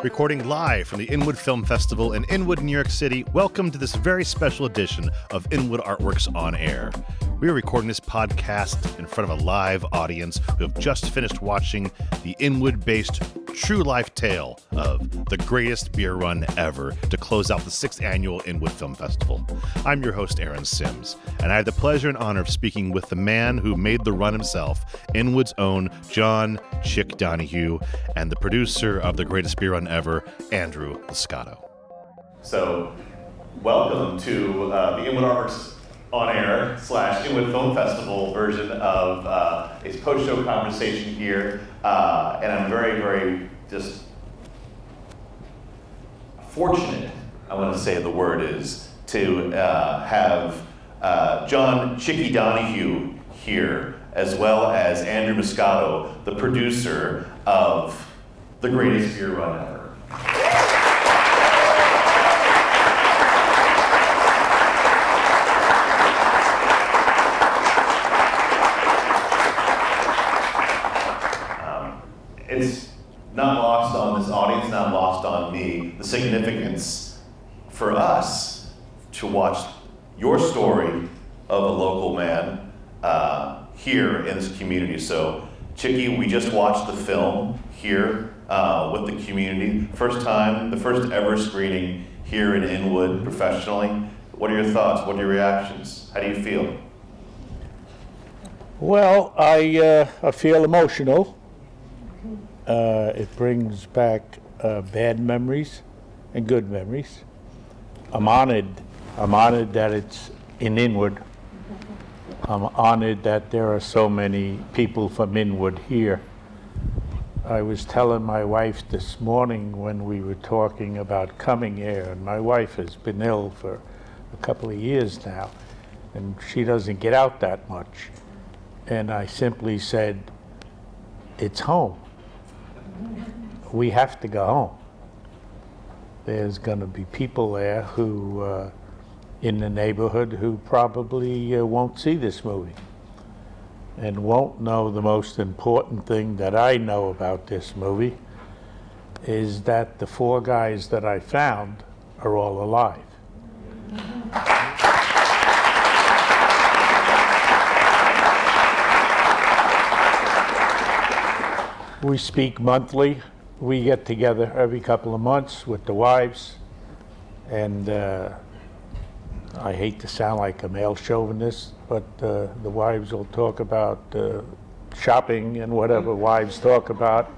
Recording live from the Inwood Film Festival in Inwood, New York City, welcome to this very special edition of Inwood Art Works On Air. We are recording this podcast in front of a live audience who have just finished watching the Inwood-based true life tale of the greatest beer run ever to close out the 6th annual Inwood Film Festival. I'm your host, Aaron Sims, and I have the pleasure and honor of speaking with the man who made the run himself, Inwood's own John "Chick" Donohue, and the producer of the greatest beer run ever, Andrew Muscato. So, welcome to the Inwood Art Works On Air / Inwood Film Festival version of a post-show conversation here, and I'm very, very just fortunate, I want to say the word is, to have John "Chicky" Donohue here, as well as Andrew Muscato, the producer of the greatest beer run ever. It's not lost on this audience, not lost on me, the significance for us to watch your story of a local man here in this community. So, Chicky, we just watched the film here with the community. First time, the first ever screening here in Inwood professionally. What are your thoughts? What are your reactions? How do you feel? Well, I feel emotional. It brings back bad memories and good memories. I'm honored that it's in Inwood. I'm honored that there are so many people from Inwood here. I was telling my wife this morning when we were talking about coming here, and my wife has been ill for a couple of years now, and she doesn't get out that much. And I simply said, it's home. We have to go home. There's going to be people there who, in the neighborhood, who probably won't see this movie and won't know the most important thing that I know about this movie is that the 4 guys that I found are all alive. We speak monthly. We get together every couple of months with the wives, and I hate to sound like a male chauvinist, but the wives will talk about shopping and whatever wives talk about,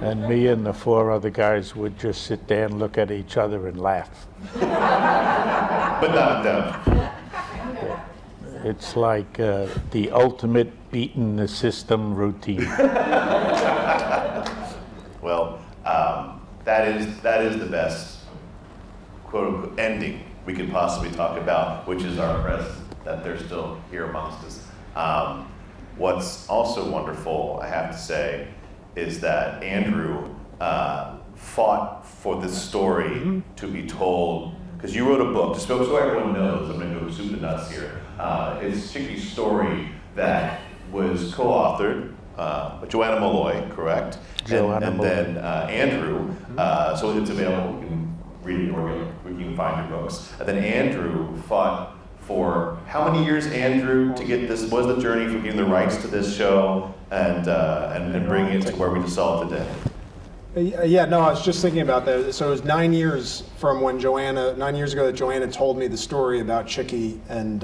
and me and the 4 other guys would just sit there and look at each other and laugh. But not them. It's like the ultimate beating the system routine. Well, that is the best quote unquote ending we could possibly talk about, which is our present, that they're still here amongst us. What's also wonderful, I have to say, is that Andrew fought for this story to be told, because you wrote a book, just so everyone knows, I'm going to go soup to nuts here. It's Chicky's story that was co-authored with Joanna Malloy, correct? And then Andrew, so it's available, you can read it or you can find your books. And then Andrew fought for how many years, Andrew, to get this? What was the journey for getting the rights to this show and bringing it to where we just saw it today? Yeah, no, I was just thinking about that. So it was 9 years from when 9 years ago that Joanna told me the story about Chicky and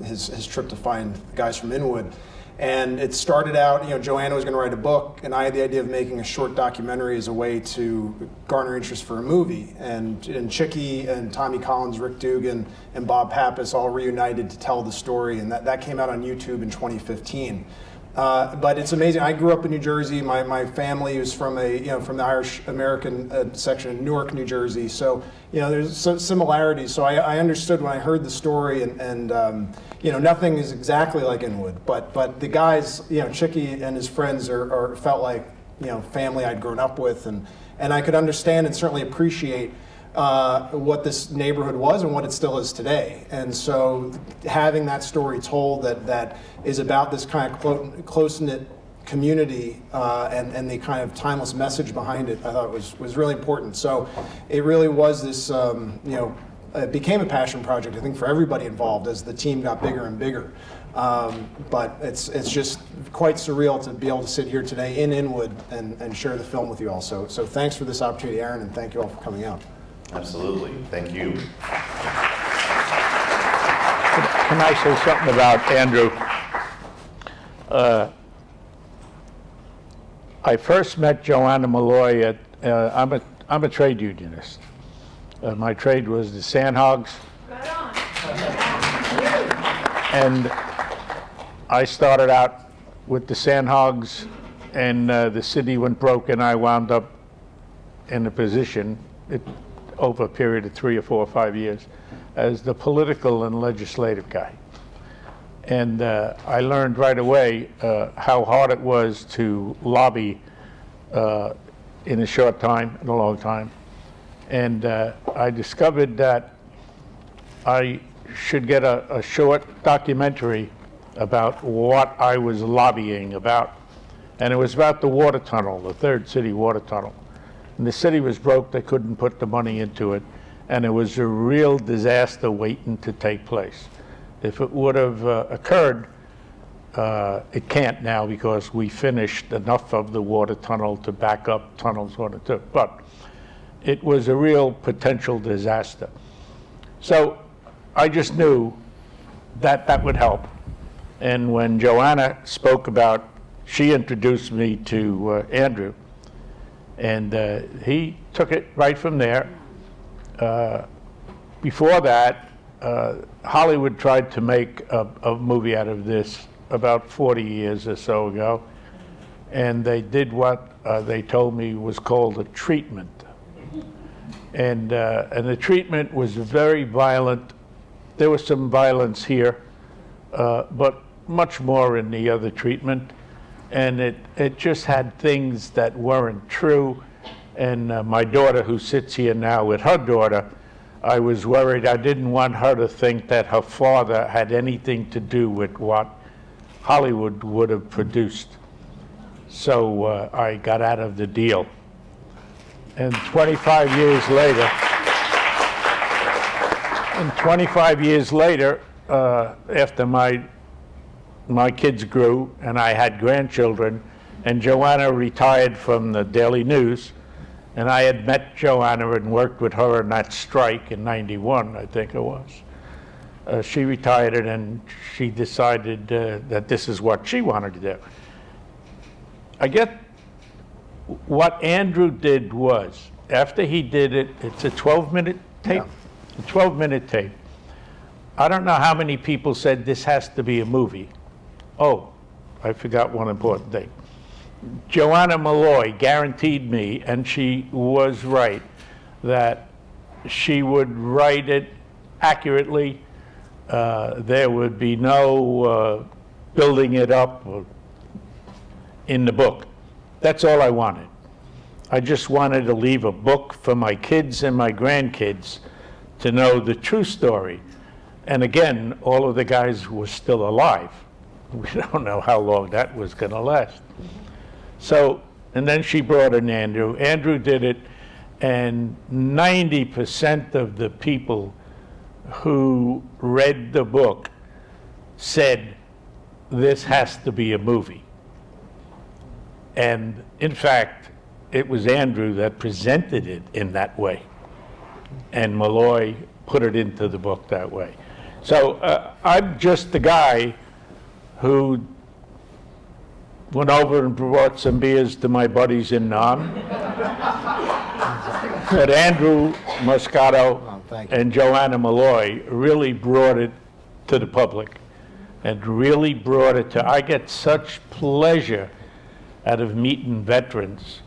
his trip to find the guys from Inwood. And it started out, Joanna was going to write a book, and I had the idea of making a short documentary as a way to garner interest for a movie. And Chicky and Tommy Collins, Rick Dugan, and Bob Pappas all reunited to tell the story, and that came out on YouTube in 2015. But it's amazing. I grew up in New Jersey. My family was from from the Irish American section of Newark, New Jersey. So there's similarities. So I understood when I heard the story, and nothing is exactly like Inwood, but the guys, Chicky and his friends are felt like family I'd grown up with, and I could understand and certainly appreciate what this neighborhood was and what it still is today. And so having that story told that is about this kind of close-knit community and the kind of timeless message behind it, I thought was really important. So it really was this, it became a passion project, I think, for everybody involved as the team got bigger and bigger. But it's just quite surreal to be able to sit here today in Inwood and share the film with you all. So thanks for this opportunity, Aaron, and thank you all for coming out. Absolutely. Thank you. Can I say something about Andrew? I first met Joanna Malloy at, I'm a trade unionist. My trade was the sandhogs. Right on. And I started out with the sandhogs, and the city went broke, and I wound up in a position over a period of 3 or 4 or 5 years as the political and legislative guy. And I learned right away how hard it was to lobby in a short time, in a long time. And I discovered that I should get a short documentary about what I was lobbying about. And it was about the water tunnel, the third city water tunnel. And the city was broke, they couldn't put the money into it. And it was a real disaster waiting to take place. If it would have occurred, it can't now because we finished enough of the water tunnel to back up tunnels 1 and 2. But it was a real potential disaster. So I just knew that that would help. And when Joanna spoke about, she introduced me to Andrew, and he took it right from there. Before that, Hollywood tried to make a movie out of this about 40 years or so ago, and they did what they told me was called a treatment. And the treatment was very violent. There was some violence here, but much more in the other treatment. And it just had things that weren't true. And my daughter, who sits here now with her daughter, I was worried. I didn't want her to think that her father had anything to do with what Hollywood would have produced. So I got out of the deal. And 25 years later, after my kids grew and I had grandchildren, and Joanna retired from the Daily News, and I had met Joanna and worked with her in that strike in '91, I think it was. She retired, and she decided that this is what she wanted to do. I get what Andrew did was, after he did it, it's a 12-minute tape. Yeah. A 12-minute tape. I don't know how many people said this has to be a movie. Oh, I forgot one important thing. Joanna Malloy guaranteed me, and she was right, that she would write it accurately. There would be no building it up in the book. That's all I wanted. I just wanted to leave a book for my kids and my grandkids to know the true story. And again, all of the guys were still alive. We don't know how long that was going to last. So, and then she brought in Andrew. Andrew did it, and 90% of the people who read the book said, this has to be a movie. And in fact, it was Andrew that presented it in that way. And Malloy put it into the book that way. So I'm just the guy who went over and brought some beers to my buddies in Nam. But Andrew Muscato and Joanna Malloy really brought it to the public and really brought it to, I get such pleasure out of meeting veterans.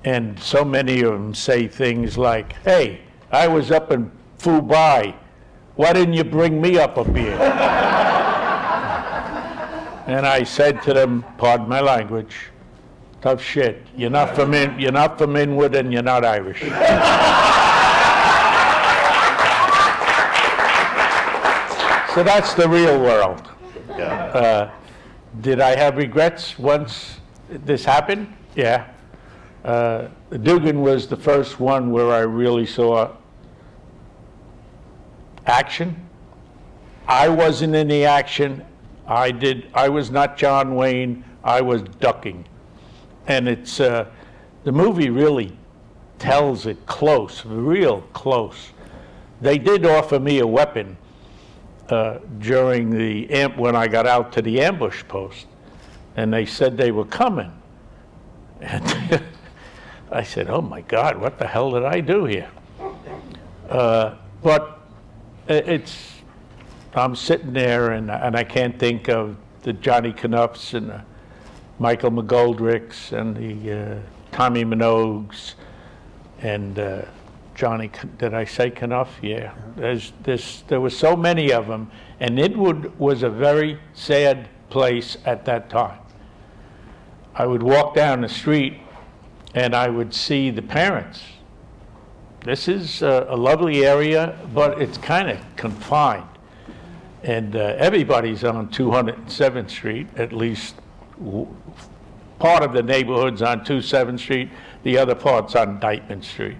And so many of them say things like, hey, I was up in Fubai. Why didn't you bring me up a beer? And I said to them, pardon my language, tough shit. You're not from Inwood, and you're not Irish. So that's the real world. Yeah. Did I have regrets once this happened? Yeah. Dugan was the first one where I really saw action. I wasn't in the action. I was not John Wayne. I was ducking. And it's, the movie really tells it close, real close. They did offer me a weapon during when I got out to the ambush post, and they said they were coming. And I said, oh my God, what the hell did I do here? But I'm sitting there and I can't think of the Johnny Knuffs and the Michael McGoldricks and the Tommy Minogues and Johnny, did I say Knuff? Yeah. There were so many of them, and Inwood was a very sad place at that time. I would walk down the street and I would see the parents. This is a lovely area, but it's kind of confined. And everybody's on 207th Street, at least part of the neighborhood's on 207th Street, the other part's on Dykeman Street.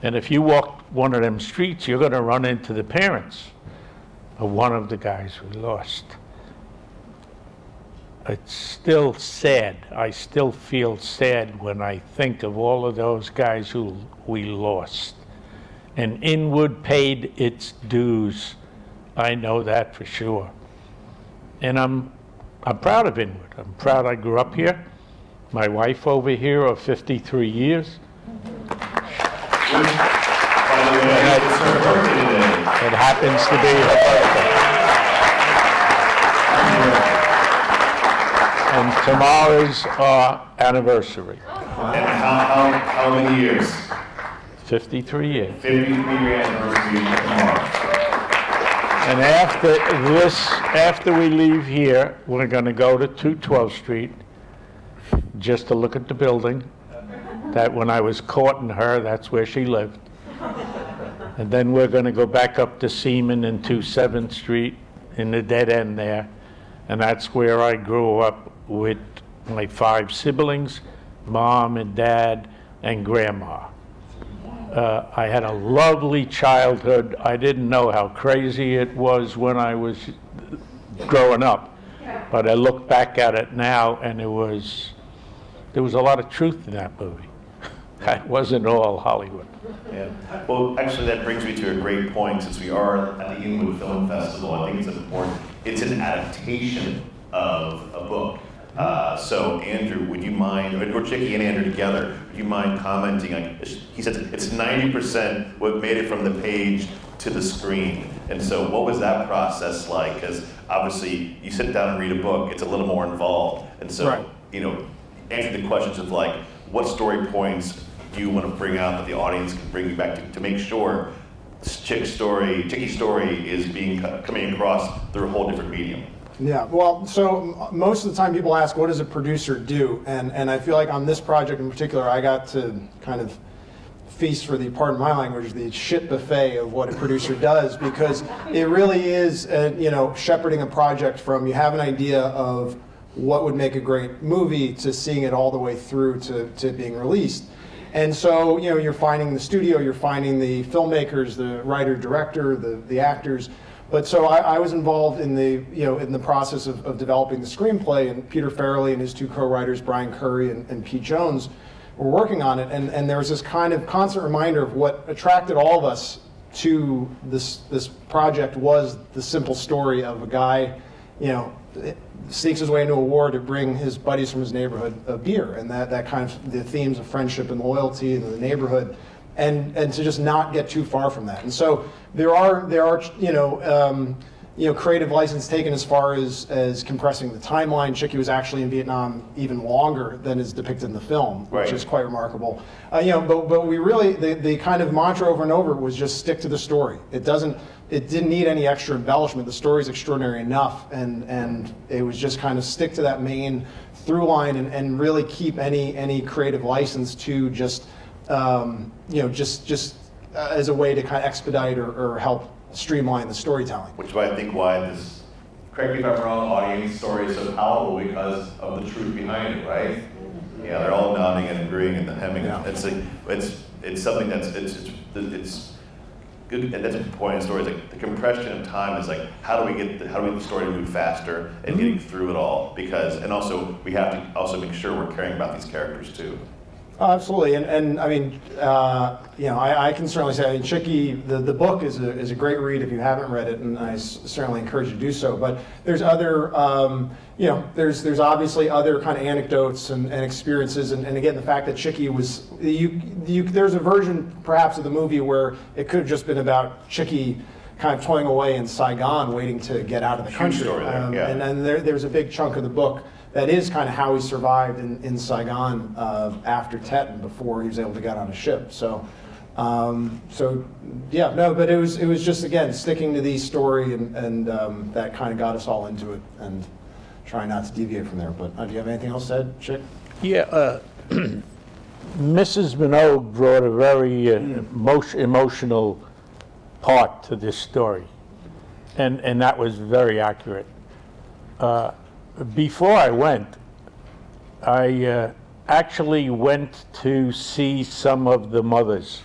And if you walk one of them streets, you're going to run into the parents of one of the guys we lost. It's still sad. I still feel sad when I think of all of those guys who we lost. And Inwood paid its dues. I know that for sure. And I'm proud of Inwood. I'm proud I grew up here. My wife over here of 53 years. It happens to be her birthday. And tomorrow's our anniversary. And how many years? 53 years. 53-year anniversary tomorrow. And after we leave here, we're going to go to 212th Street just to look at the building. That when I was courting her, that's where she lived. And then we're going to go back up to Seaman and 207th Street in the dead end there. And that's where I grew up with my 5 siblings, mom and dad and grandma. I had a lovely childhood. I didn't know how crazy it was when I was growing up. But I look back at it now and there was a lot of truth in that movie. That wasn't all Hollywood. Yeah. Well, actually, that brings me to a great point. Since we are at the Inwood Film Festival, I think it's important. It's an adaptation of a book. So, Andrew, would you mind, or Chicky and Andrew together, would you mind commenting? He said it's 90% what made it from the page to the screen. And so, what was that process like? Because obviously, you sit down and read a book, it's a little more involved. And so, Right. Answer the questions of like, what story points do you want to bring out that the audience can bring you back to make sure Chicky's story is coming across through a whole different medium? Yeah, well, so most of the time people ask, what does a producer do? And I feel like on this project in particular, I got to kind of feast, for the, pardon my language, the shit buffet of what a producer does, because it really is, shepherding a project from you have an idea of what would make a great movie to seeing it all the way through to being released. And so, you're finding the studio, you're finding the filmmakers, the writer, director, the actors. But so I was involved in the process of developing the screenplay, and Peter Farrelly and his 2 co-writers, Brian Curry and Pete Jones, were working on it. And there was this kind of constant reminder of what attracted all of us to this project was the simple story of a guy, sneaks his way into a war to bring his buddies from his neighborhood a beer, and that kind of the themes of friendship and loyalty in the neighborhood, and to just not get too far from that. And so there are creative license taken as far as compressing the timeline. Chicky was actually in Vietnam even longer than is depicted in the film, which is quite remarkable. But we really the kind of mantra over and over was just stick to the story. It didn't need any extra embellishment. The story's extraordinary enough, and it was just kind of stick to that main through line and really keep any creative license to just as a way to kind of expedite or help streamline the storytelling. Which is I think why this correct me if I'm wrong, audience story is so powerful because of the truth behind it, right? Yeah, they're all nodding and agreeing and the hemming. Yeah. It's something that's it's good, and that's a point in stories. Like the compression of time is like how do we get the story to move faster and getting through it all? Because and also we have to also make sure we're caring about these characters too. Oh, absolutely, and I mean, I can certainly say, I mean, Chicky, the book is a great read if you haven't read it, and I certainly encourage you to do so. But there's other, there's obviously other kind of anecdotes and experiences, and again, the fact that Chicky was, there's a version perhaps of the movie where it could have just been about Chicky kind of toying away in Saigon, waiting to get out of the country. Story there, yeah. And then there's a big chunk of the book that is kind of how he survived in Saigon after Tet and before he was able to get on a ship. So, yeah, no, but it was just, again, sticking to the story and that kind of got us all into it and trying not to deviate from there. But do you have anything else to add, Chick? Yeah, Mrs. Minogue brought a very emotional part to this story, and that was very accurate. Before I went, I actually went to see some of the mothers,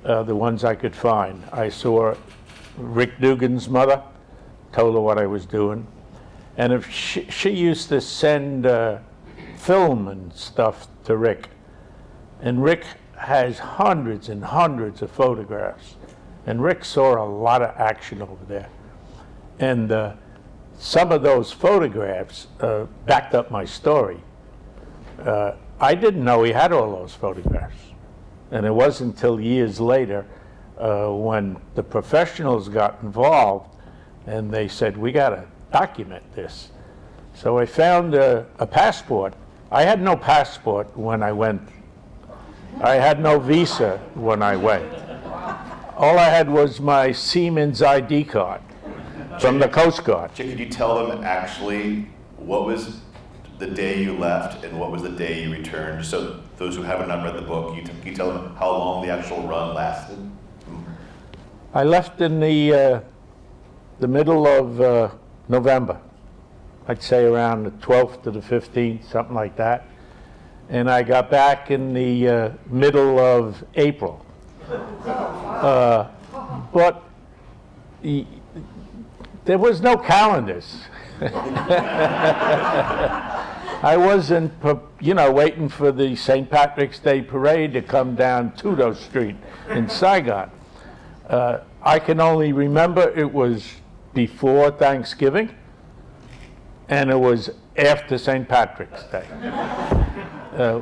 the ones I could find. I saw Rick Dugan's mother, told her what I was doing, and if she used to send film and stuff to Rick, and Rick has hundreds and hundreds of photographs, and Rick saw a lot of action over there, and some of those photographs backed up my story. I didn't know he had all those photographs. And it wasn't until years later when the professionals got involved and they said, we got to document this. So I found a passport. I had no passport when I went. I had no visa when I went. All I had was my Seaman's ID card from the Coast Guard. Chick, could you tell them actually what was the day you left and what was the day you returned? So those who haven't read the book, can you tell them how long the actual run lasted? I left in the middle of November. I'd say around the 12th to the 15th, something like that. And I got back in the middle of April. But there was no calendars. I wasn't, waiting for the St. Patrick's Day parade to come down Tudo Street in Saigon. I can only remember it was before Thanksgiving, and it was after St. Patrick's Day.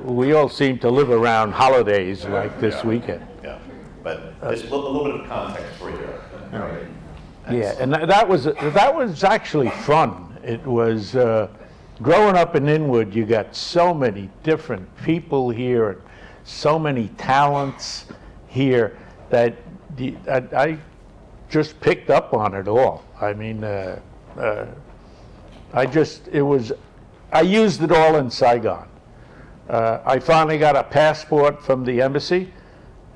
We all seem to live around holidays like this weekend. Yeah, but just a little bit of context for you. Right. Yeah, and that was actually fun. It was growing up in Inwood. You got so many different people here, and so many talents here that I just picked up on it all. I mean, I used it all in Saigon. I finally got a passport from the embassy,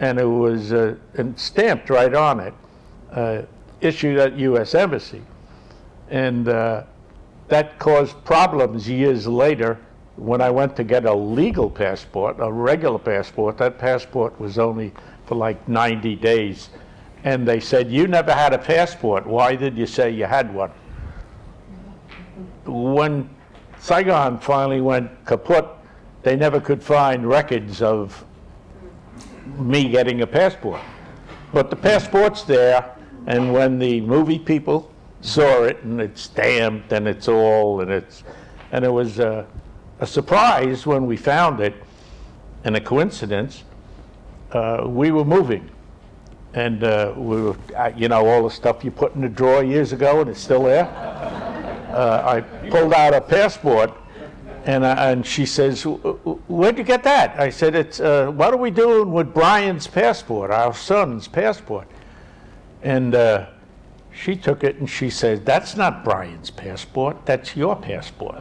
and it was and stamped right on it. Issued at U.S. Embassy, and that caused problems years later when I went to get a legal passport, a regular passport. That passport was only for like 90 days, and they said, you never had a passport, why did you say you had one? When Saigon finally went kaput, they never could find records of me getting a passport, but the passport's there. And when the movie people saw it, and it's stamped, and it's all, and it was a surprise when we found it, and a coincidence. We were moving, and we were, all the stuff you put in the drawer years ago, and it's still there. I pulled out a passport, and she says, "Where'd you get that?" I said, "It's what are we doing with Brian's passport, our son's passport?" And she took it and she said, "That's not Brian's passport, that's your passport."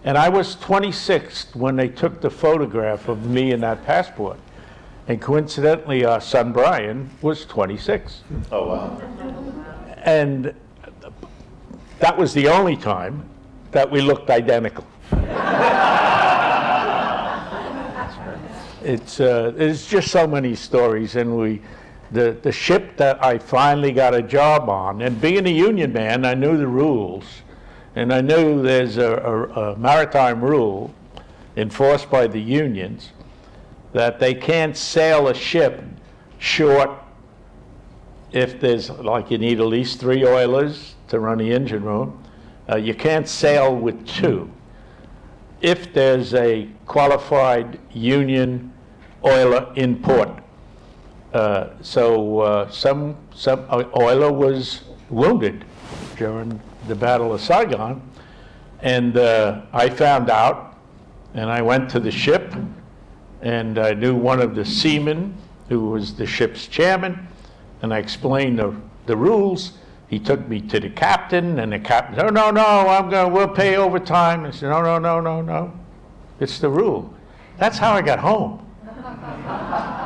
And I was 26 when they took the photograph of me in that passport. And coincidentally, our son Brian was 26. Oh, wow. And that was the only time that we looked identical. It's just so many stories, and the ship that I finally got a job on, and being a union man, I knew the rules, and I knew there's a maritime rule enforced by the unions that they can't sail a ship short if there's, like, you need at least 3 oilers to run the engine room. You can't sail with 2. If there's a qualified union oiler in port. Some oiler was wounded during the Battle of Saigon, and I found out, and I went to the ship, and I knew one of the seamen who was the ship's chairman, and I explained the rules. He took me to the captain, and the captain said, no, we'll pay overtime. I said, no, it's the rule. That's how I got home.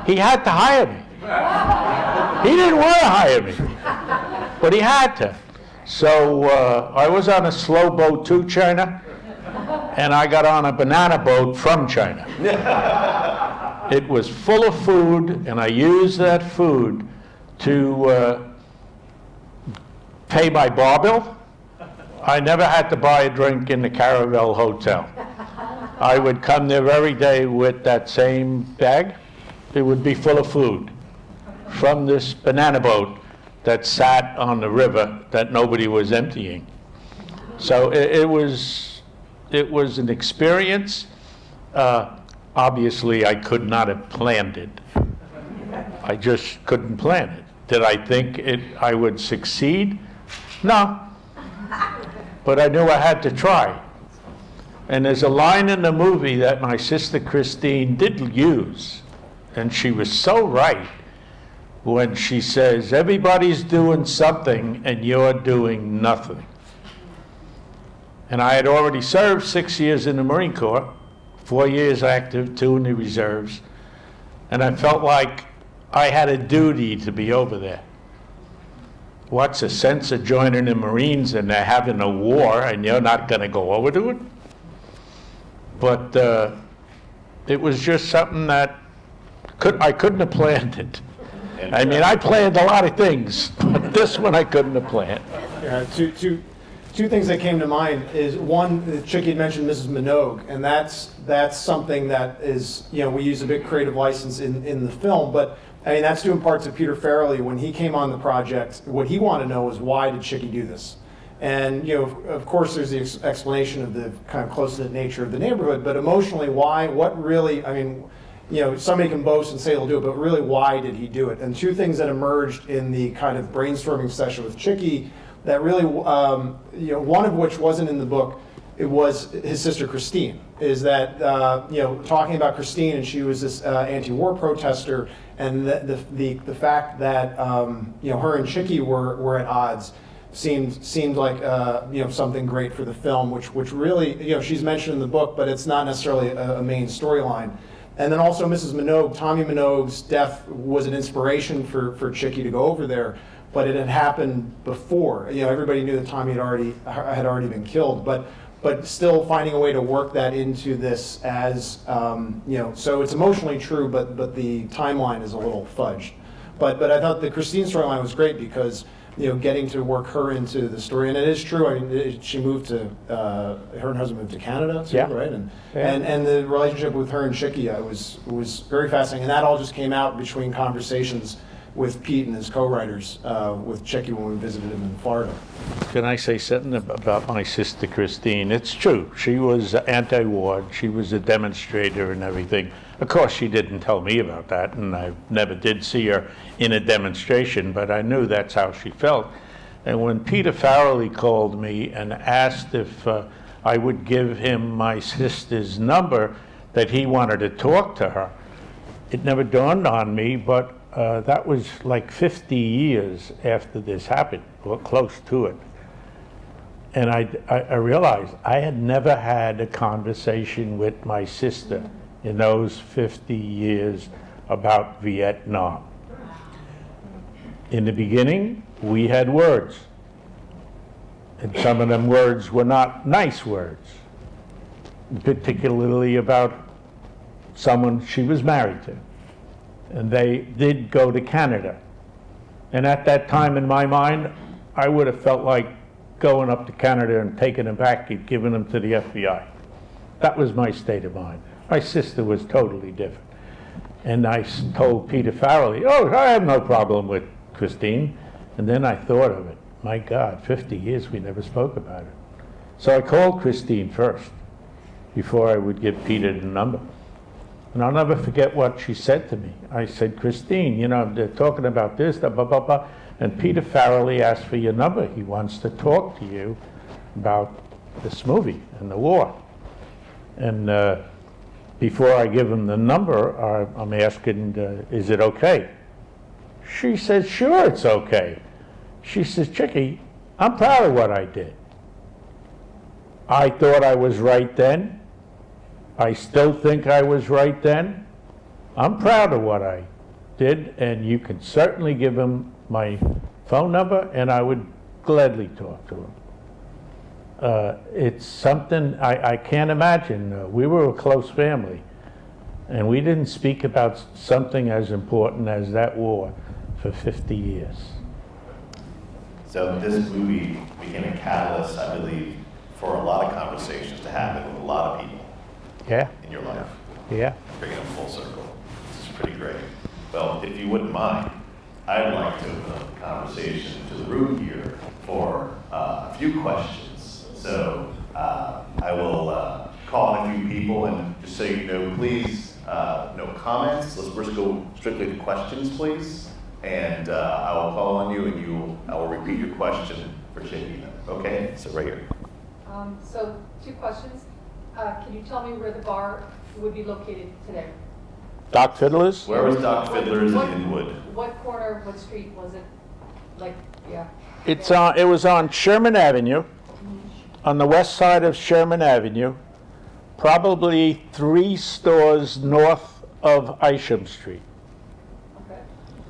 He had to hire me. He didn't want to hire me, but he had to. So I was on a slow boat to China, and I got on a banana boat from China. It was full of food, and I used that food to pay my bar bill. I never had to buy a drink in the Caravel Hotel. I would come there every day with that same bag. It would be full of food from this banana boat that sat on the river that nobody was emptying. So it was an experience. Obviously, I could not have planned it. I just couldn't plan it. Did I think I would succeed? No. But I knew I had to try. And there's a line in the movie that my sister Christine did use, and she was so right when she says, everybody's doing something and you're doing nothing. And I had already served 6 years in the Marine Corps, 4 years active, 2 in the reserves, and I felt like I had a duty to be over there. What's the sense of joining the Marines and they're having a war and you're not going to go over to it? But it was just something that I couldn't have planned it. I mean, I planned a lot of things, but this one I couldn't have planned. Yeah, two things that came to mind is, one, Chicky had mentioned Mrs. Minogue, and that's something that is, we use a big creative license in the film, but I mean, that's due in part to Peter Farrelly. When he came on the project, what he wanted to know was, why did Chicky do this? And, of course, there's the explanation of the kind of close-knit nature of the neighborhood, but emotionally, why, what really, I mean, somebody can boast and say they'll do it, but really, why did he do it? And 2 things that emerged in the kind of brainstorming session with Chicky that really, one of which wasn't in the book, it was his sister Christine, is that, talking about Christine, and she was this anti-war protester, and the fact that, her and Chicky were at odds seemed like, something great for the film, which really, she's mentioned in the book, but it's not necessarily a main storyline. And then also Mrs. Minogue, Tommy Minogue's death was an inspiration for Chicky to go over there, but it had happened before. Everybody knew that Tommy had already been killed, but still finding a way to work that into this as, so it's emotionally true, but the timeline is a little fudged. But I thought the Christine storyline was great because, getting to work her into the story, and it is true. I mean, she moved to, her and husband moved to Canada too, yeah. Right? And the relationship with her and Chicky was very fascinating, and that all just came out between conversations with Pete and his co-writers with Chicky when we visited him in Florida. Can I say something about my sister Christine? It's true. She was anti-war. She was a demonstrator and everything. Of course, she didn't tell me about that, and I never did see her in a demonstration, but I knew that's how she felt. And when Peter Farrelly called me and asked if I would give him my sister's number, that he wanted to talk to her, it never dawned on me, but that was like 50 years after this happened, or close to it. And I realized I had never had a conversation with my sister in those 50 years about Vietnam. In the beginning, we had words. And some of them words were not nice words, particularly about someone she was married to. And they did go to Canada. And at that time in my mind, I would have felt like going up to Canada and taking them back and giving them to the FBI. That was my state of mind. My sister was totally different. And I told Peter Farrelly, oh, I have no problem with Christine. And then I thought of it. My God, 50 years we never spoke about it. So I called Christine first before I would give Peter the number. And I'll never forget what she said to me. I said, Christine, you know, they're talking about this, blah, blah, blah. And Peter Farrelly asked for your number. He wants to talk to you about this movie and the war. And before I give him the number, I'm asking, is it okay? She says, sure, it's okay. She says, Chicky, I'm proud of what I did. I thought I was right then. I still think I was right then. I'm proud of what I did, and you can certainly give him my phone number, and I would gladly talk to him. It's something I can't imagine. We were a close family, and we didn't speak about something as important as that war for 50 years. So this movie became a catalyst, I believe, for a lot of conversations to happen with a lot of people Yeah, in your life. yeah. Bringing them full circle. This is pretty great. Well, if you wouldn't mind, I'd like to open up the conversation to the room here for a few questions. So I will call on a few people, and just so you know, please, no comments. Let's first go strictly to questions, please. And I will call on you, and I will repeat your question for Chicky. Okay? So right here. So 2 questions. Can you tell me where the bar would be located today? Doc Fiddlers? Where was Doc Fiddlers in Inwood? What corner, what street was it? Like, yeah. It was on Sherman Avenue, on the west side of Sherman Avenue, probably 3 stores north of Isham Street. Okay.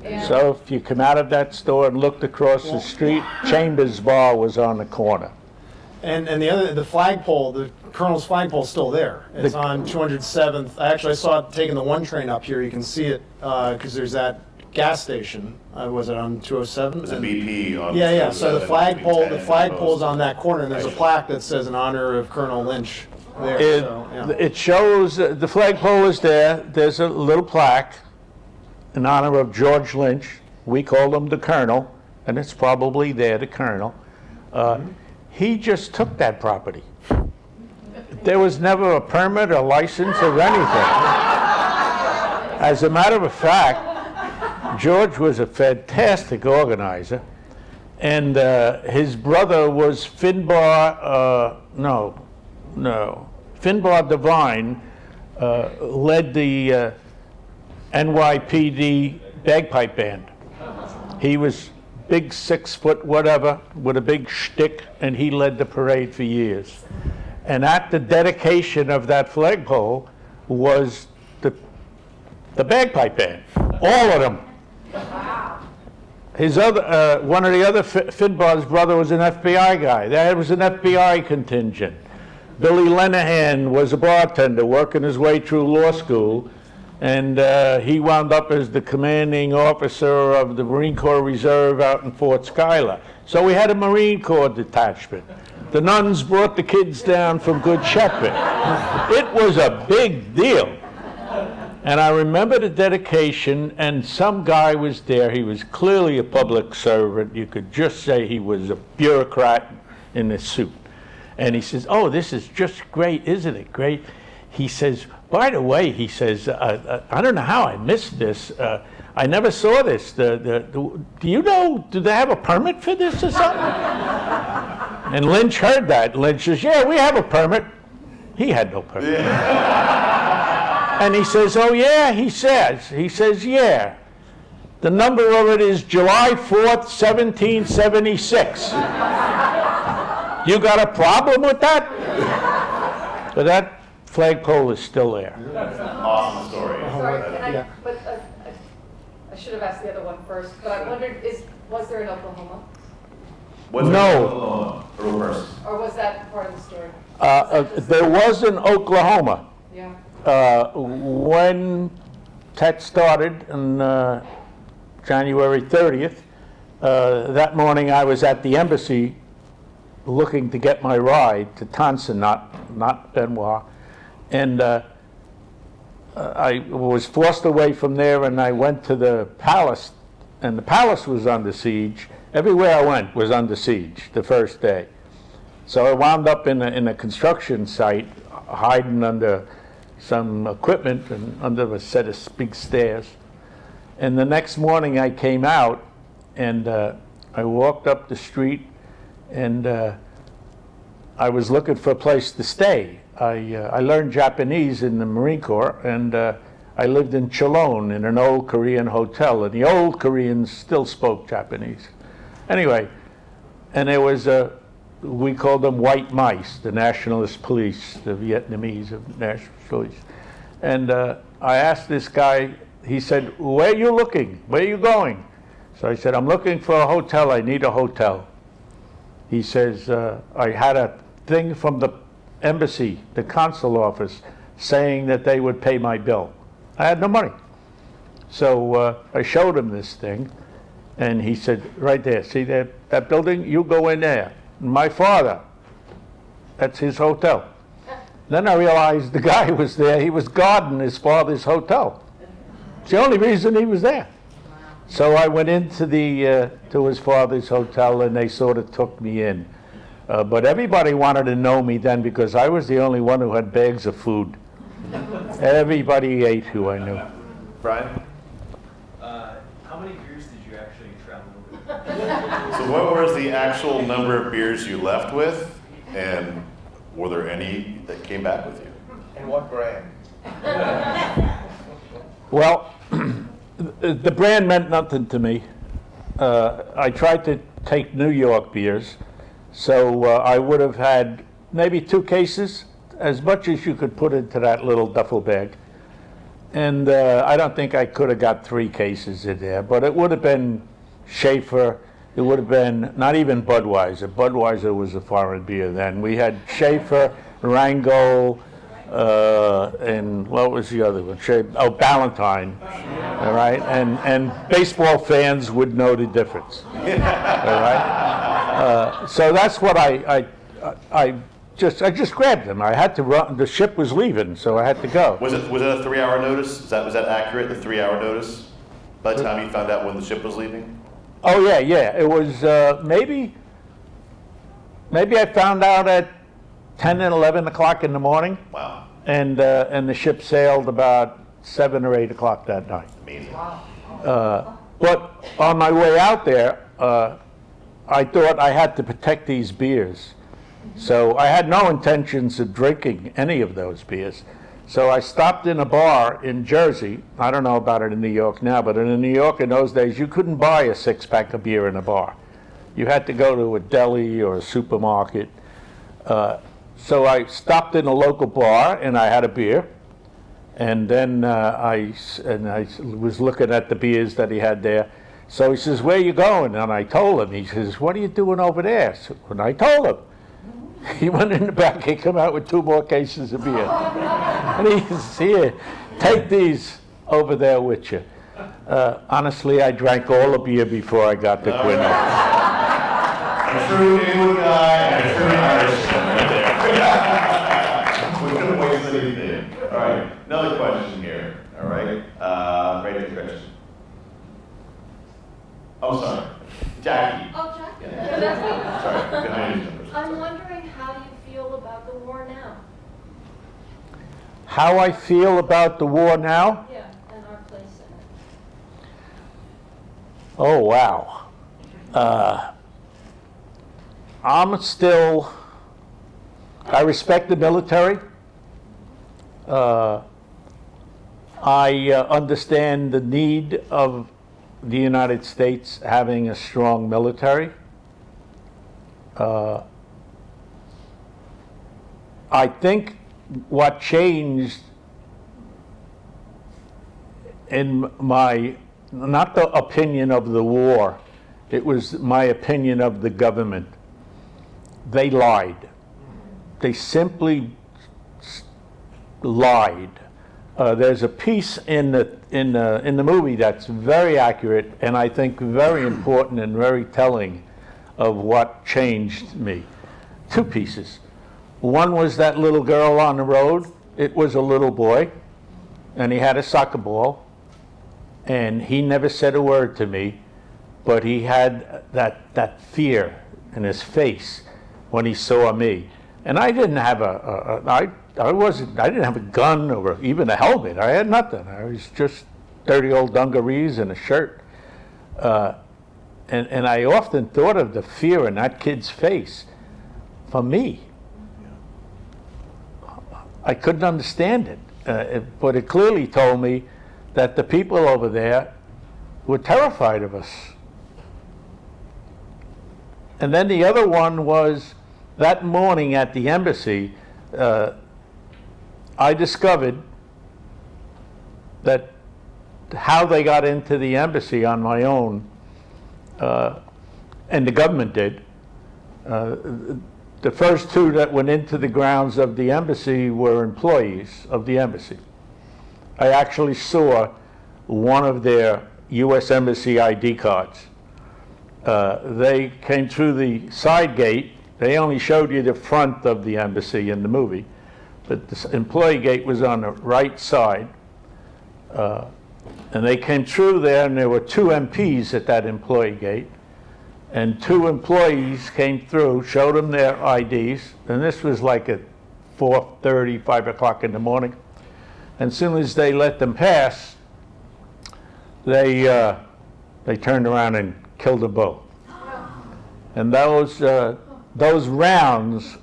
And So if you come out of that store and looked across the street, Chambers Bar was on the corner. And the flagpole, the Colonel's flagpole is still there. It's on 207th. I saw it taking the 1 train up here. You can see it because there's that gas station. Was it on 207? There's a BP on. Yeah. So the 207 flagpole's on that corner, and there's a plaque that says in honor of Colonel Lynch there. It shows, the flagpole is there. There's a little plaque in honor of George Lynch. We called him the Colonel, and it's probably there, the Colonel. He just took that property. There was never a permit or license or anything. As a matter of fact, George was a fantastic organizer, and his brother was Finbar Devine, led the NYPD bagpipe band. He was big 6 foot whatever with a big shtick, and he led the parade for years. And at the dedication of that flagpole was the bagpipe band, all of them. His other, one of the other Finbar's brother was an FBI guy. There was an FBI contingent. Billy Lenahan was a bartender working his way through law school, and he wound up as the commanding officer of the Marine Corps Reserve out in Fort Schuyler. So we had a Marine Corps detachment. The nuns brought the kids down from Good Shepherd. It was a big deal. And I remember the dedication, and some guy was there. He was clearly a public servant. You could just say he was a bureaucrat in a suit. And he says, "Oh, this is just great, isn't it great?" He says, "By the way," he says, "I don't know how I missed this. I never saw this. Do you know, do they have a permit for this or something?" And Lynch heard that. Lynch says, "Yeah, we have a permit." He had no permit. And he says, "Oh yeah," he says, "Yeah. The number of it is July 4th, 1776. You got a problem with that?" But that flagpole is still there. Awesome story. sorry, Yeah. I should have asked the other one first, but I wondered, was there in Oklahoma? Was it No. Oklahoma, the real person? Or was that part of the story? There was in Oklahoma. Yeah. When Tet started on January 30th, that morning I was at the embassy looking to get my ride to Tonson, not Benoit, and I was forced away from there, and I went to the palace, and the palace was under siege. Everywhere I went was under siege the first day. So I wound up in a construction site, hiding under some equipment and under a set of big stairs. And the next morning I came out, and I walked up the street, and I was looking for a place to stay. I learned Japanese in the Marine Corps, and I lived in Cholon in an old Korean hotel, and the old Koreans still spoke Japanese. Anyway, and there was we called them white mice, the nationalist police, the Vietnamese of national police. And I asked this guy, he said, "Where are you looking? Where are you going?" So I said, "I'm looking for a hotel. I need a hotel." He says, "I had a thing from the embassy, the consul office, saying that they would pay my bill." I had no money. So I showed him this thing, and he said, "Right there, see that building? You go in there. My father, that's his hotel." Then I realized the guy was there. He was guarding his father's hotel. It's the only reason he was there. So I went into to his father's hotel, and they sort of took me in. But everybody wanted to know me then because I was the only one who had bags of food. Everybody ate who I knew. Brian? How many beers did you actually travel with? So what was the actual number of beers you left with? And were there any that came back with you? And what brand? Well, the brand meant nothing to me. I tried to take New York beers, so I would have had maybe 2 cases, as much as you could put into that little duffel bag. And I don't think I could have got 3 cases in there, but it would have been Schaefer. It would have been not even Budweiser. Budweiser was a foreign beer then. We had Schaefer, Rango, and what was the other one? Oh, Ballantine. All right, and baseball fans would know the difference. All right. So that's what I just grabbed them. I had to run. The ship was leaving, so I had to go. Was it a 3-hour notice? Was that accurate? The 3-hour notice? By the time you found out when the ship was leaving? Oh yeah. It was maybe I found out at 10 and 11 o'clock in the morning. Wow. And the ship sailed about 7 or 8 o'clock that night. Amazing. But on my way out there, I thought I had to protect these beers. So I had no intentions of drinking any of those beers. So I stopped in a bar in Jersey. I don't know about it in New York now, but in New York in those days, you couldn't buy a 6-pack of beer in a bar. You had to go to a deli or a supermarket. So I stopped in a local bar and I had a beer. And then I was looking at the beers that he had there. So he says, "Where are you going?" And I told him. He says, "What are you doing over there?" So when I told him, he went in the back, he came out with 2 more cases of beer. And he says, "Here, take these over there with you." Honestly, I drank all the beer before I got to Quinn. I'm sure you knew a guy, I'm sure you Irishman right there. We couldn't waste anything. All right, another question here. All right, great question. Oh, sorry. Jackie. Oh, Jackie. Yeah. That's me. Sorry, behind you. I'm wondering how you feel about the war now. How I feel about the war now? Yeah, and our place in it. Oh, wow. I respect the military. I understand the need of the United States having a strong military. I think what changed in my, not the opinion of the war, It was my opinion of the government. They lied. They simply lied. There's a piece in the movie that's very accurate and I think very important and very telling of what changed me. Two pieces. One was that little girl on the road. It was a little boy, and he had a soccer ball, and he never said a word to me, but he had that fear in his face when he saw me. And I didn't have I didn't have a gun or even a helmet. I had nothing. I was just dirty old dungarees and a shirt. And I often thought of the fear in that kid's face for me. I couldn't understand it, but it clearly told me that the people over there were terrified of us. And then the other one was that morning at the embassy, I discovered that how they got into the embassy on my own, and the government did. The first two that went into the grounds of the embassy were employees of the embassy. I actually saw one of their U.S. Embassy ID cards. They came through the side gate. They only showed you the front of the embassy in the movie, but the employee gate was on the right side. And they came through there, and there were two MPs at that employee gate. And two employees came through, showed them their IDs, and this was like at 4:30, 5 o'clock in the morning. And as soon as they let them pass, they turned around and killed them both. And those rounds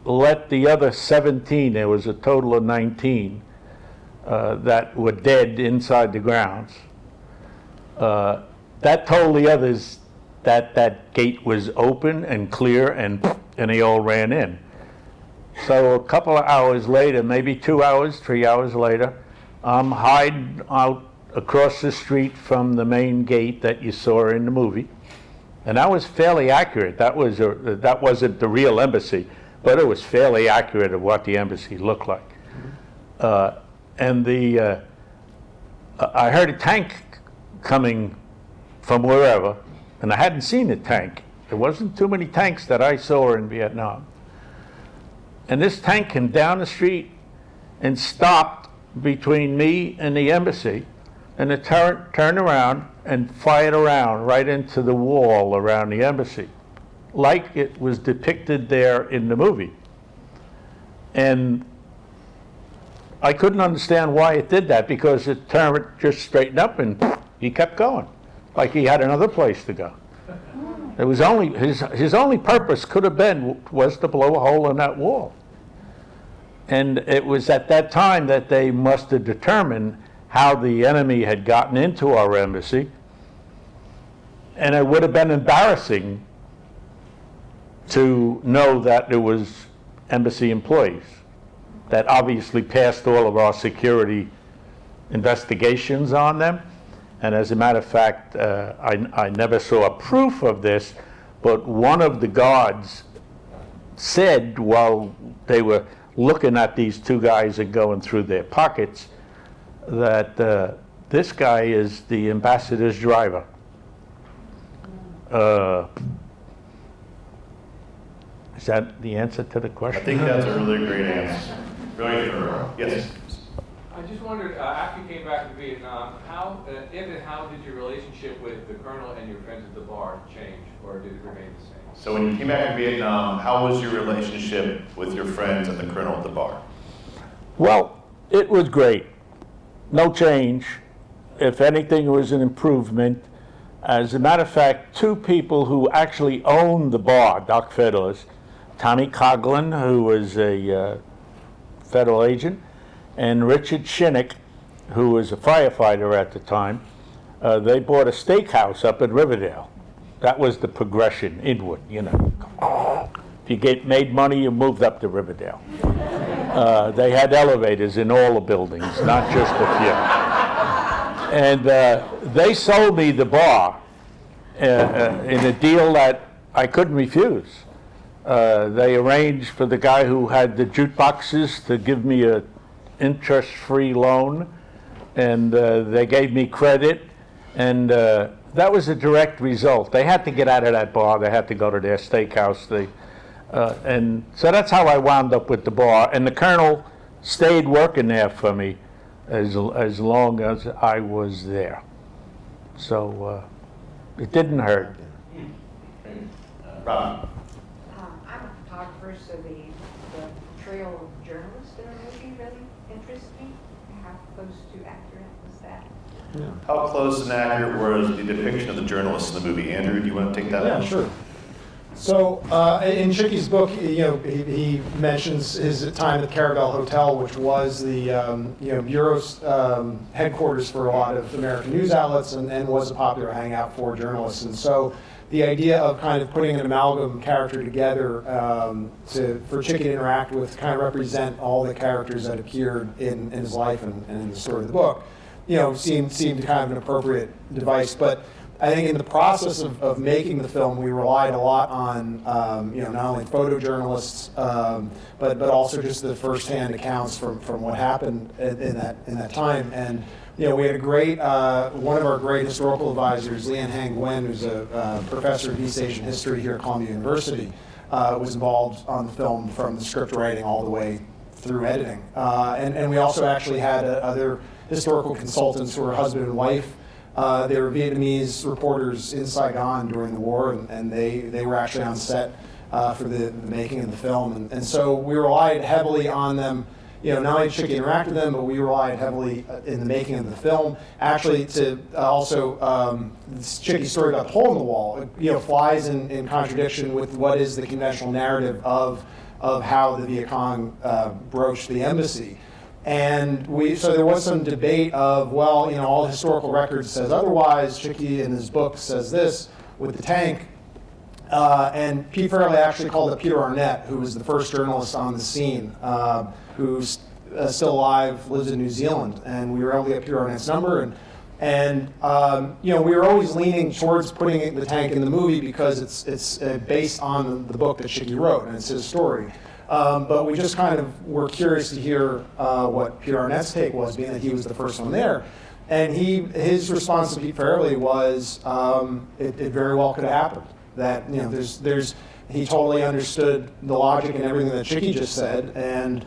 let the other 17, there was a total of 19, that were dead inside the grounds. That told the others that gate was open and clear, and they all ran in. So a couple of hours later, maybe 2 hours, 3 hours later, I'm hiding out across the street from the main gate that you saw in the movie. And that was fairly accurate. That wasn't the real embassy, but it was fairly accurate of what the embassy looked like. And I heard a tank coming from wherever, and I hadn't seen a tank. There wasn't too many tanks that I saw in Vietnam. And this tank came down the street and stopped between me and the embassy, and it turned around and fired around right into the wall around the embassy, like it was depicted there in the movie. And I couldn't understand why it did that, because it turned just straightened up and he kept going, like he had another place to go. It was only his only purpose could have been was to blow a hole in that wall. And it was at that time that they must have determined how the enemy had gotten into our embassy, and it would have been embarrassing to know that there was embassy employees that obviously passed all of our security investigations on them. And as a matter of fact, I never saw proof of this, but one of the guards said while they were looking at these two guys and going through their pockets that this guy is the ambassador's driver. Is that the answer to the question? I think that's a really great answer. Really thorough. Yes. I just wondered, after you came back to Vietnam, how, if and how did your relationship with the colonel and your friends at the bar change, or did it remain the same? So when you came back to Vietnam, how was your relationship with your friends and the colonel at the bar? Well, it was great. No change. If anything, it was an improvement. As a matter of fact, two people who actually owned the bar, Doc Fiddlers, Tommy Coughlin, who was a federal agent, and Richard Shinnick, who was a firefighter at the time, they bought a steakhouse up in Riverdale. That was the progression, Inwood, you know. If you made money, you moved up to Riverdale. They had elevators in all the buildings, not just a few. And they sold me the bar, in a deal that I couldn't refuse. They arranged for the guy who had the jukeboxes to give me a interest-free loan, and they gave me credit, and that was a direct result. They had to get out of that bar. They had to go to their steakhouse. And so that's how I wound up with the bar. And the Colonel stayed working there for me as long as I was there. So it didn't hurt. Rob? I'm a photographer, so the portrayal of journalists in a movie really interests me. How close to accurate was that? How close and accurate was the depiction of the journalists in the movie? Andrew, do you want to take that? Yeah, sure. So in Chicky's book, he mentions his time at the Caravel Hotel, which was the bureau's headquarters for a lot of American news outlets, and was a popular hangout for journalists. And so the idea of kind of putting an amalgam character together for Chicky to interact with, to kind of represent all the characters that appeared in his life and in the story of the book, seemed kind of an appropriate device. But I think in the process of making the film, we relied a lot on not only photojournalists, but also just the firsthand accounts from what happened in that time. And we had a great one of our great historical advisors, Leanne Hang Nguyen, who's a professor of East Asian history here at Columbia University, was involved on the film from the script writing all the way through editing. And we also actually had other historical consultants who were husband and wife. They were Vietnamese reporters in Saigon during the war, and they were actually on set for the making of the film. And so we relied heavily on them, not only did Chicky interact with them, but we relied heavily in the making of the film. Actually, to also, Chicky's story about the hole in the wall, flies in contradiction with what is the conventional narrative of how the Viet Cong broached the embassy. And so there was some debate of, all the historical records says otherwise. Chicky in his book says this with the tank. And Pete Fairley actually called it Peter Arnett, who was the first journalist on the scene, who's still alive, lives in New Zealand. And we were able to get Peter Arnett's number. And we were always leaning towards putting the tank in the movie because it's based on the book that Chicky wrote, and it's his story. But we just kind of were curious to hear what Peter Arnett's take was, being that he was the first one there. And his response to Pete Fairley was, it very well could have happened. That he totally understood the logic and everything that Chicky just said, and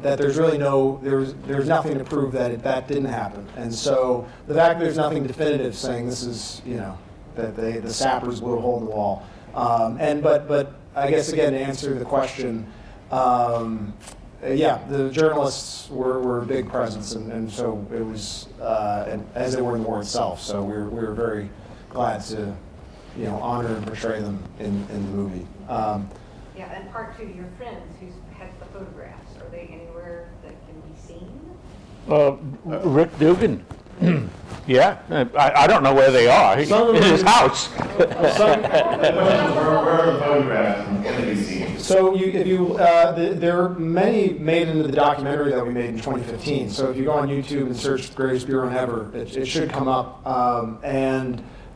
that there's really there's nothing to prove that that didn't happen. And so the fact that there's nothing definitive saying this is, that the sappers blew a hole in the wall. But I guess, again, to answer the question, the journalists were a big presence, and so it was, as they were in the war itself. So we were very glad to, honor and portray them in the movie. And part two, your friends who had the photographs, are they anywhere that can be seen? Rick Dugan. Yeah, I don't know where they are. He's in his house. Where are the photographs going to be seen? So there are many made into the documentary that we made in 2015. So if you go on YouTube and search the Greatest Bureau Ever, it should come up.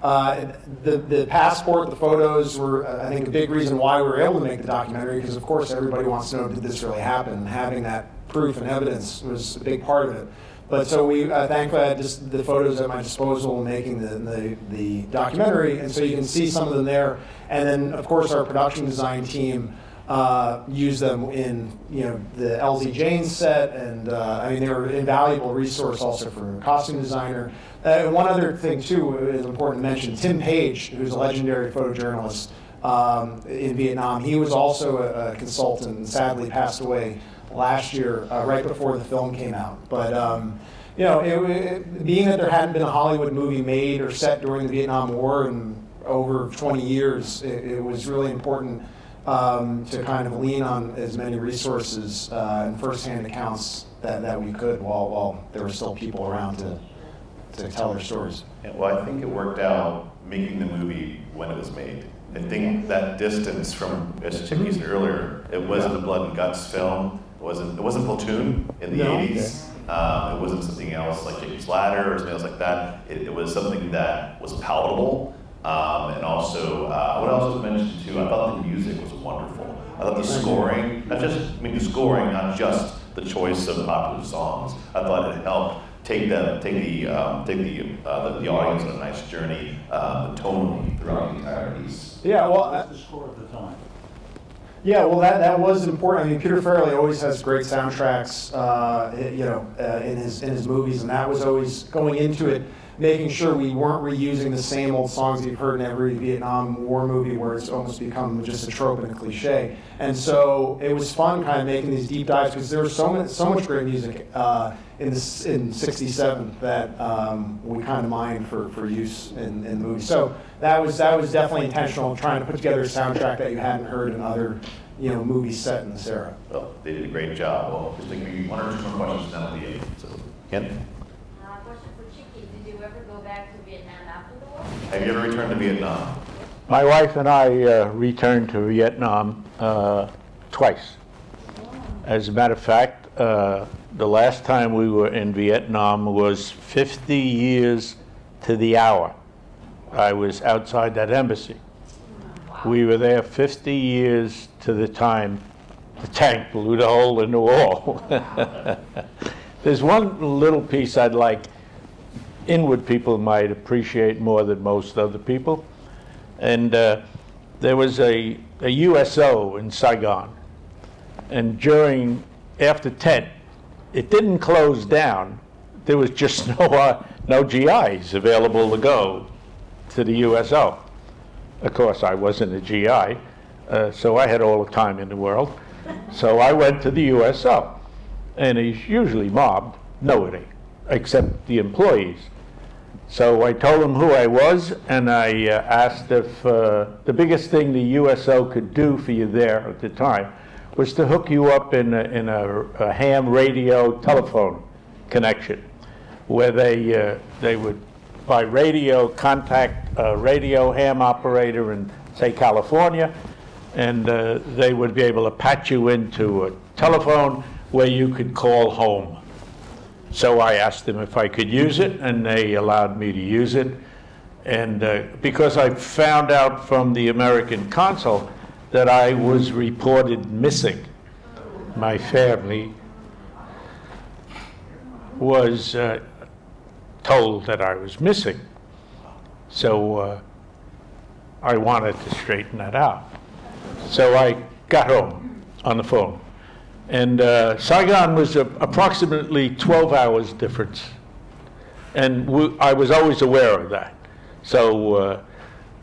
The passport, the photos were, I think, a big reason why we were able to make the documentary, because of course everybody wants to know, did this really happen? And having that proof and evidence was a big part of it. But so we thankfully had just the photos at my disposal making the documentary, and so you can see some of them there. And then of course our production design team used them in the LZ Janes set, and they were an invaluable resource also for a costume designer. One other thing too is important to mention: Tim Page, who's a legendary photojournalist in Vietnam. He was also a consultant and sadly passed away last year, right before the film came out. But being that there hadn't been a Hollywood movie made or set during the Vietnam War in over 20 years, it was really important to kind of lean on as many resources and firsthand accounts that we could while there were still people around to tell their stories. Well, I think it worked out making the movie when it was made. I think that distance from, as Chicky said earlier, it wasn't a blood and guts film. It wasn't Platoon in the 80s. It wasn't something else like Jacob's Ladder or something else like that. It was something that was palatable. And also, what else was mentioned too, I thought the music was wonderful. I thought the scoring, the scoring, not just the choice of popular songs. I thought it helped take the audience on a nice journey, tonally throughout the entire piece. Yeah, well, What was the score at the time? yeah, well, that was important. I mean, Peter Farrelly always has great soundtracks, in his movies, and that was always going into it, making sure we weren't reusing the same old songs that you've heard in every Vietnam War movie, where it's almost become just a trope and a cliche. And so it was fun, kind of making these deep dives, because there was so much great music in '67 that we kind of mined for use in the movie. So that was definitely intentional, trying to put together a soundtrack that you hadn't heard in other movies set in this era. Well, they did a great job. Well, just maybe one or two more questions, then we'll be so, Ken? Question for Chicky, did you ever go back to Vietnam after the war? Have you ever returned to Vietnam? My wife and I returned to Vietnam twice. As a matter of fact, the last time we were in Vietnam was 50 years to the hour. I was outside that embassy. We were there 50 years to the time the tank blew the hole in the wall. There's one little piece I'd like Inwood people might appreciate more than most other people. And there was a USO in Saigon. And after 10, it didn't close down. There was just no GIs available to go to the USO. Of course, I wasn't a GI, so I had all the time in the world. So I went to the USO, and he's usually mobbed. Nobody, except the employees. So I told him who I was, and I asked if the biggest thing the USO could do for you there at the time was to hook you up in a ham radio telephone connection, where they would, by radio, contact a radio ham operator in, say, California, and they would be able to patch you into a telephone where you could call home. So I asked them if I could use it, and they allowed me to use it. And because I found out from the American consul that I was reported missing, my family was told that I was missing. So I wanted to straighten that out. So I got home on the phone. And Saigon was approximately 12 hours difference. And I was always aware of that. So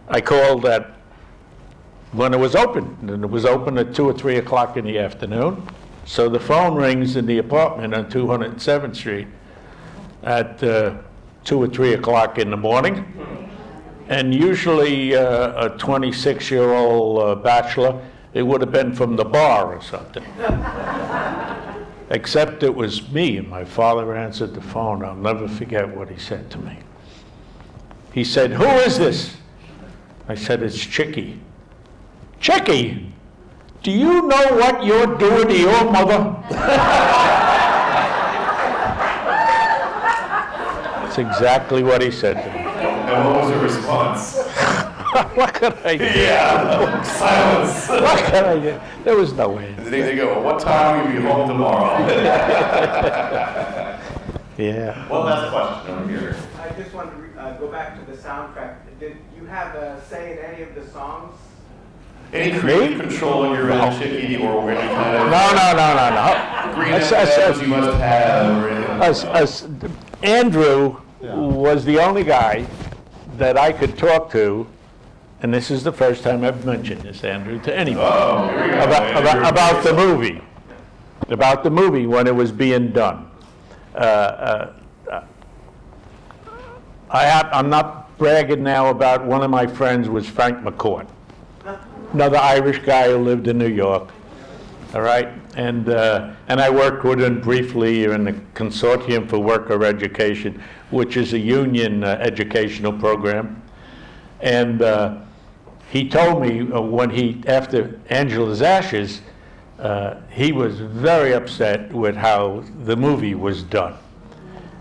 I called when it was open, and it was open at 2 or 3 o'clock in the afternoon. So the phone rings in the apartment on 207th Street at 2 or 3 o'clock in the morning. And usually a 26-year-old bachelor, it would have been from the bar or something. Except it was me, and my father answered the phone. I'll never forget what he said to me. He said, "Who is this?" I said, "It's Chicky." "Chicky, do you know what you're doing to your mother?" That's exactly what he said to me. And what was your response? What could I do? Yeah, silence. What could I do? There was no way. They go, "What time will you be home tomorrow?" Yeah. One last question over here. I just wanted to go back to the soundtrack. Did you have a say in any of the songs? Any creative control in your own Chicky or any kind of No. green M&Ms you must have or anything? Andrew was the only guy that I could talk to, and this is the first time I've mentioned this, Andrew, to anybody. Oh, here we go. About the movie. About the movie when it was being done. I'm not bragging now about one of my friends was Frank McCourt, another Irish guy who lived in New York. All right, and I worked with him briefly in the Consortium for Worker Education, which is a union educational program. And he told me after Angela's Ashes, he was very upset with how the movie was done.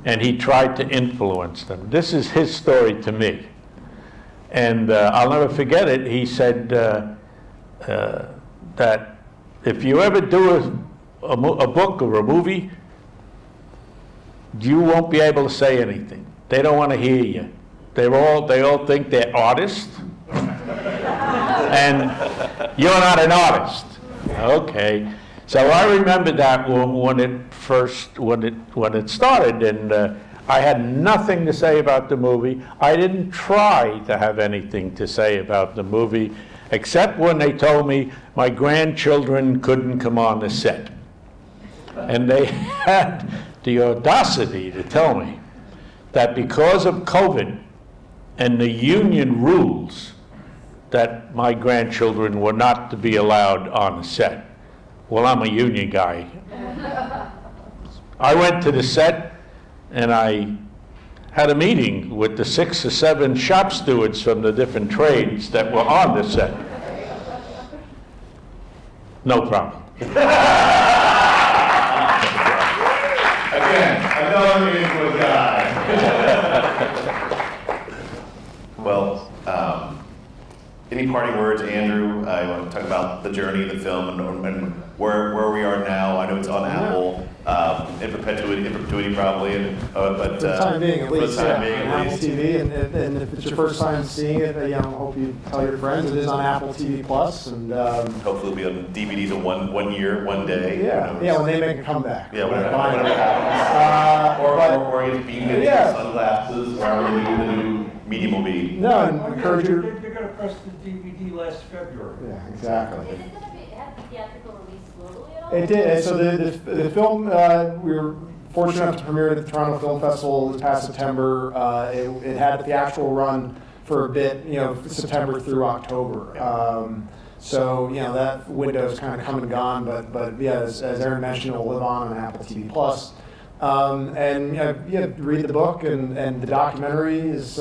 And he tried to influence them. This is his story to me. And I'll never forget it. He said that if you ever do a book or a movie, you won't be able to say anything. They don't want to hear you. They all think they're artists, and you're not an artist. Okay, so I remember that when it started, and I had nothing to say about the movie. I didn't try to have anything to say about the movie, except when they told me my grandchildren couldn't come on the set. And they had the audacity to tell me that because of COVID and the union rules, that my grandchildren were not to be allowed on the set. Well, I'm a union guy. I went to the set and I had a meeting with the 6 or 7 shop stewards from the different trades that were on the set. No problem. Again, another Inwood guy. Well, any parting words, Andrew? I want to talk about the journey of the film and where we are now. I know it's on Apple in perpetuity probably, but For the time being, at least, on on Apple TV, and if it's your first time seeing it, hope you tell your friends. It is on Apple TV Plus, and hopefully it'll be on DVDs in one year, one day. yeah, when they make a comeback. Yeah, whatever happens. Or get beamed into sunglasses, or the new medium will be. No, and encourage you. They're going to press the DVD last February. Yeah, exactly. Is it going to have the theatrical release globally at all? It did. So the film, we were fortunate enough to premiere it at the Toronto Film Festival this past September. It had the theatrical run for a bit, September through October. So that window's kind of come and gone, but yeah, as Aaron mentioned, it'll live on Apple TV Plus. And read the book, and the documentary is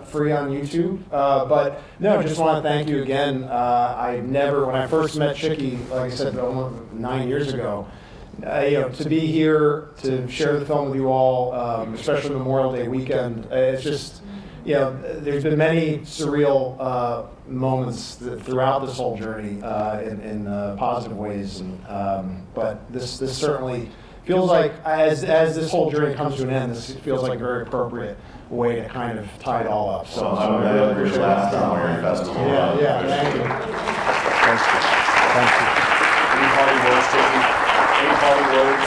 free on YouTube. But no, just want to thank you again. When I first met Chicky, like I said, almost 9 years ago, to be here to share the film with you all, especially Memorial Day weekend, it's just, there's been many surreal moments throughout this whole journey in positive ways, but this certainly feels like, as this whole journey comes to an end, this feels like a very appropriate way to kind of tie it all up. So I'm really appreciate last time we're in festival. Yeah, thank you. Thank you. Any parting words, Chicky? Any parting words?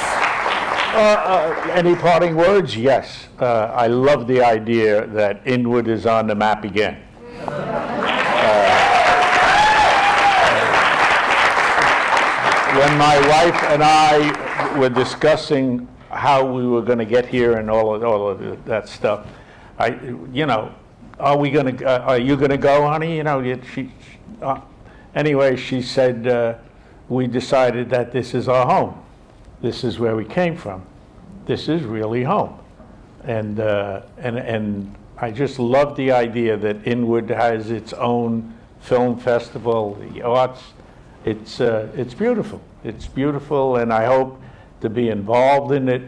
Any parting words? Yes. I love the idea that Inwood is on the map again. When my wife and I were discussing how we were going to get here and all of that stuff, are you going to go, honey? Anyway, she said, we decided that this is our home. This is where we came from. This is really home. And I just love the idea that Inwood has its own film festival, the arts. It's beautiful. It's beautiful, and I hope to be involved in it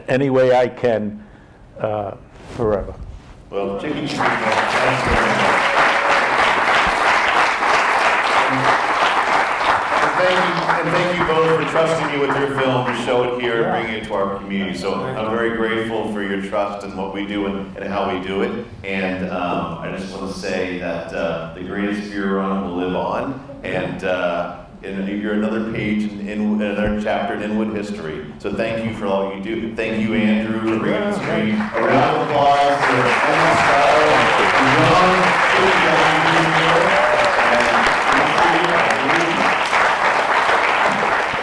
any way I can forever. Well, Chicky, thanks very much. And thank you both for trusting me with your film to show it here and bring it to our community. So I'm very grateful for your trust in what we do and how we do it. And I just want to say that the greatest fear run will live on. And you're another page in another chapter in Inwood history. So thank you for all you do. Thank you, Andrew, for bringing the screen. A round of applause for Muscato,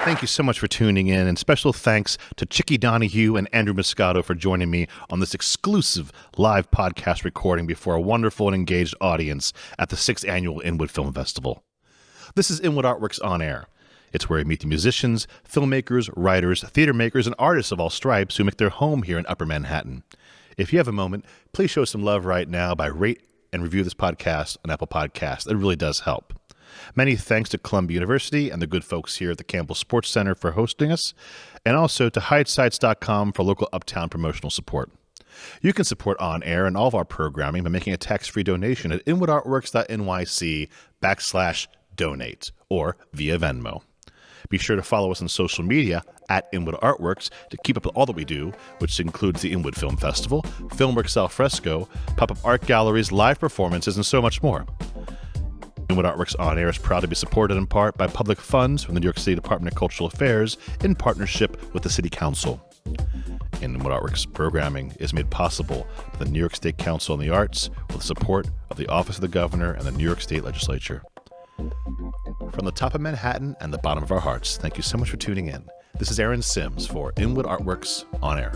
Thank you so much for tuning in, and special thanks to Chicky Donohue and Andrew Muscato for joining me on this exclusive live podcast recording before a wonderful and engaged audience at the 6th Annual Inwood Film Festival. This is Inwood Art Works On Air. It's where we meet the musicians, filmmakers, writers, theater makers, and artists of all stripes who make their home here in Upper Manhattan. If you have a moment, please show some love right now by rate and review this podcast on Apple Podcasts. It really does help. Many thanks to Columbia University and the good folks here at the Campbell Sports Center for hosting us, and also to HideSites.com for local uptown promotional support. You can support On Air and all of our programming by making a tax-free donation at inwoodartworks.nyc/donate or via Venmo. Be sure to follow us on social media at Inwood Art Works to keep up with all that we do, which includes the Inwood Film Festival, Filmworks Al Fresco, pop-up art galleries, live performances, and so much more. Inwood Art Works On Air is proud to be supported in part by public funds from the New York City Department of Cultural Affairs in partnership with the City Council. Inwood Art Works programming is made possible by the New York State Council on the Arts with the support of the Office of the Governor and the New York State Legislature. From the top of Manhattan and the bottom of our hearts, thank you so much for tuning in. This is Aaron Sims for Inwood Art Works On Air.